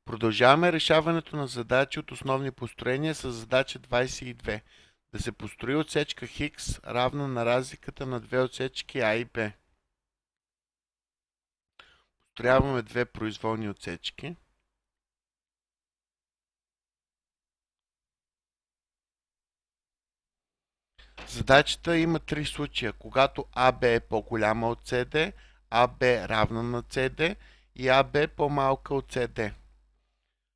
Продължаваме решаването на задачи от основни построения с задача 22. Да се построи отсечка Хикс равна на разликата на две отсечки А и Б. Построяваме две произволни отсечки. Задачата има три случая, когато АБ е по-голяма от CD, АБ равна на CD и АБ по-малка от CD.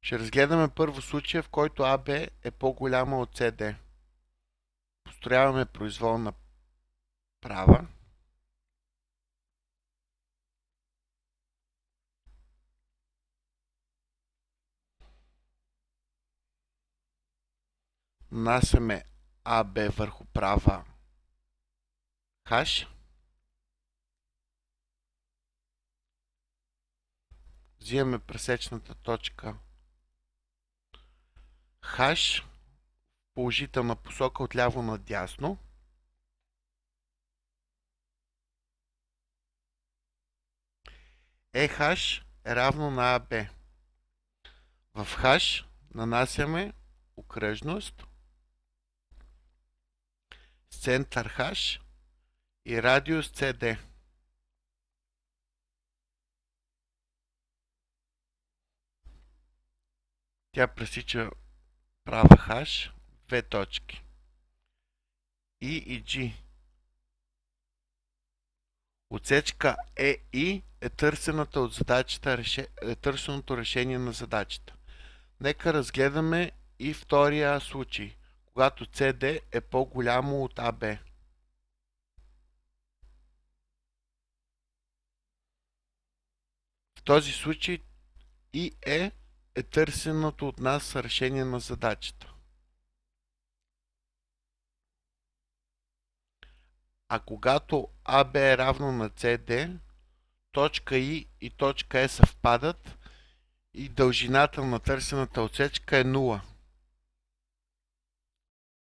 Ще разгледаме първо случая, в който АБ е по-голяма от CD. Построяваме произволна права. Нанасяме АБ върху права хаш. Взимаме пресечната точка хаш, положителна посока от ляво надясно. Хаш е равно на АБ. В хаш нанасяме окръжност с център хаш и радиус CD. Тя пресича права хаш, две точки. И G. Отсечка EI е търсената от задачата, търсеното решение на задачата. Нека разгледаме и втория случай, когато CD е по-голямо от AB. В този случай IE е търсеното от нас решение на задачата. А когато AB е равно на CD, точка I и точка E съвпадат и дължината на търсената отсечка е 0.